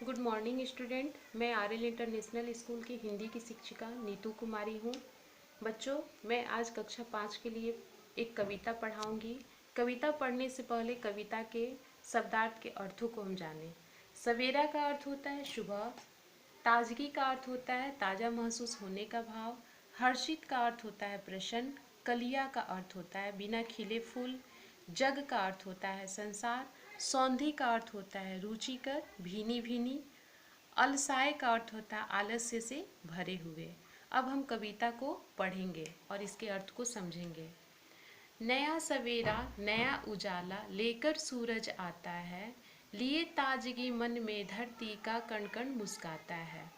Good morning student. मैं RL international school की हिंदी की शिक्षिका नीतू कुमारी हूँ। बच्चों, मैं आज कक्षा 5 के लिए एक कविता पढ़ाऊँगी। कविता पढ़ने से पहले कविता के शब्दार्थ के अर्थों को हम जानें। सवेरा का अर्थ होता है सुबह, ताजगी का अर्थ होता है ताज़ा महसूस होने का भाव, हर्षित का अर्थ होता है प्रसन्न, कलिया का अर्थ होता है बिना खिले फूल, जग का अर्थ होता है संसार, सौंधी का अर्थ होता है रुचिकर भीनी भीनी, अलसाए का अर्थ होता है आलस्य से भरे हुए। अब हम कविता को पढ़ेंगे और इसके अर्थ को समझेंगे। नया सवेरा नया उजाला लेकर सूरज आता है, लिए ताजगी मन में धरती का कण कण मुस्काता है।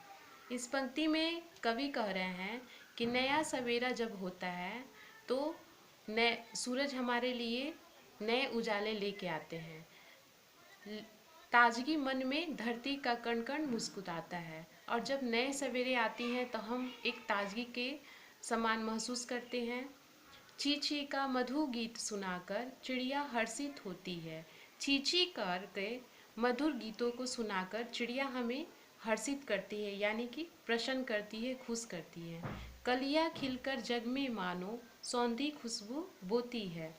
इस पंक्ति में कवि कह रहे हैं कि नया सवेरा जब होता है तो नए सूरज हमारे लिए नए उजाले लेके आते हैं। ताजगी मन में धरती का कण कण मुस्कुराता है, और जब नए सवेरे आती हैं तो हम एक ताजगी के समान महसूस करते हैं। चींची का मधु गीत सुनाकर चिड़िया हर्षित होती है। चींची कर के मधुर गीतों को सुनाकर चिड़िया हमें हर्षित करती है, यानी कि प्रसन्न करती है, खुश करती है। कलियां खिलकर जग में मानो सौंधी खुशबू बोती है।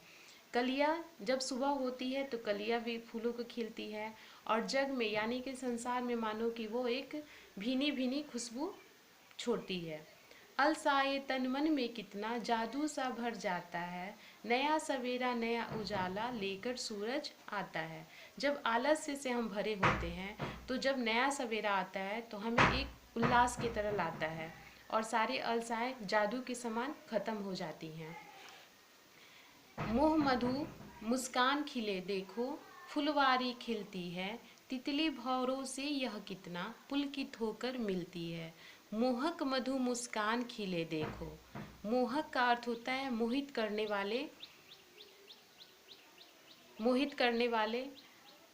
कलियां जब सुबह होती है तो कलियां भी फूलों को खिलती है, और जग में यानी कि संसार में मानो कि वो एक भीनी भीनी खुशबू छोड़ती है। अलसाए तन मन में कितना जादू सा भर जाता है, नया सवेरा नया उजाला लेकर सूरज आता है। जब आलस्य से हम भरे होते हैं तो जब नया सवेरा आता है तो हमें एक उल्लास की तरह लाता है, और सारी अलसाएं जादू के समान खत्म हो जाती हैं। मोह मधु मुस्कान खिले देखो, फुलवारी खिलती है, तितली भौरों से यह कितना पुलकित होकर मिलती है। मोहक मधु मुस्कान खिले देखो। मोहक का अर्थ होता है मोहित करने वाले, मोहित करने वाले।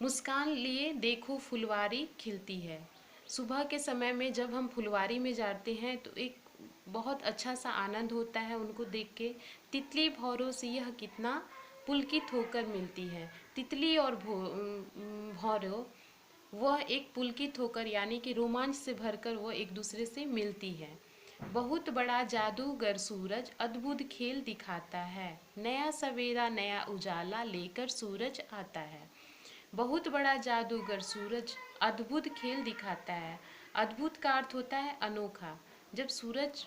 मुस्कान लिए देखो फुलवारी खिलती है। सुबह के समय में जब हम फुलवारी में जाते हैं तो एक बहुत अच्छा सा आनंद होता है उनको देख के। तितली भौरों से यह कितना पुलकित होकर मिलती है। तितली और भौरों वह एक पुलकित होकर यानी कि रोमांच से भरकर वह एक दूसरे से मिलती है। बहुत बड़ा जादूगर सूरज अद्भुत खेल दिखाता है, नया सवेरा नया उजाला लेकर सूरज आता है। बहुत बड़ा जादूगर सूरज अद्भुत खेल दिखाता है। अद्भुत का अर्थ होता है अनोखा। जब सूरज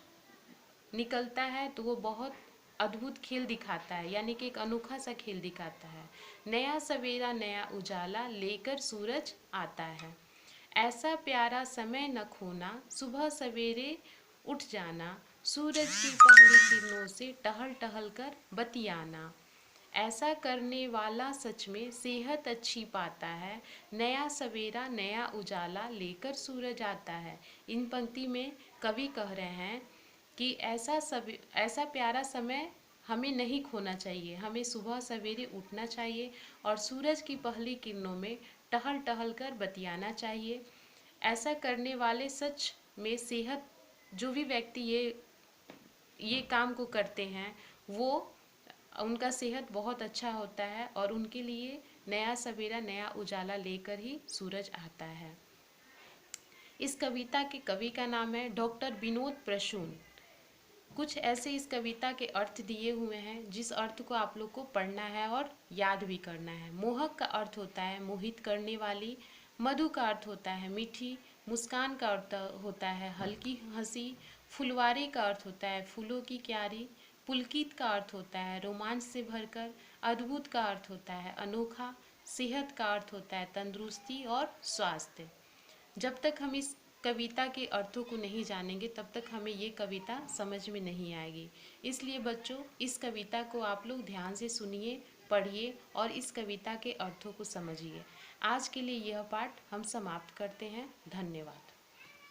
निकलता है तो वो बहुत अद्भुत खेल दिखाता है, यानी कि एक अनोखा सा खेल दिखाता है। नया सवेरा नया उजाला लेकर सूरज आता है। ऐसा प्यारा समय न खोना, सुबह सवेरे उठ जाना, सूरज की पहली किरणों से टहल टहल कर बतियाना। ऐसा करने वाला सच में सेहत अच्छी पाता है, नया सवेरा नया उजाला लेकर सूरज आता है। इन पंक्ति में कवि कह रहे हैं कि ऐसा प्यारा समय हमें नहीं खोना चाहिए। हमें सुबह सवेरे उठना चाहिए और सूरज की पहली किरणों में टहल टहल कर बतियाना चाहिए। ऐसा करने वाले सच में सेहत, जो भी व्यक्ति ये काम को करते हैं वो उनका सेहत बहुत अच्छा होता है, और उनके लिए नया सवेरा नया उजाला लेकर ही सूरज आता है। इस कविता के कवि का नाम है डॉक्टर विनोद प्रसून। कुछ ऐसे इस कविता के अर्थ दिए हुए हैं जिस अर्थ को आप लोग को पढ़ना है और याद भी करना है। मोहक का अर्थ होता है मोहित करने वाली, मधु का अर्थ होता है मीठी, मुस्कान का अर्थ होता है हल्की हंसी, फुलवारी का अर्थ होता है फूलों की क्यारी, पुलकित का अर्थ होता है रोमांच से भरकर, अद्भुत का अर्थ होता है अनोखा, सेहत का अर्थ होता है तंदुरुस्ती और स्वास्थ्य। जब तक हम इस कविता के अर्थों को नहीं जानेंगे तब तक हमें ये कविता समझ में नहीं आएगी। इसलिए बच्चों, इस कविता को आप लोग ध्यान से सुनिए, पढ़िए और इस कविता के अर्थों को समझिए। आज के लिए यह पाठ हम समाप्त करते हैं। धन्यवाद।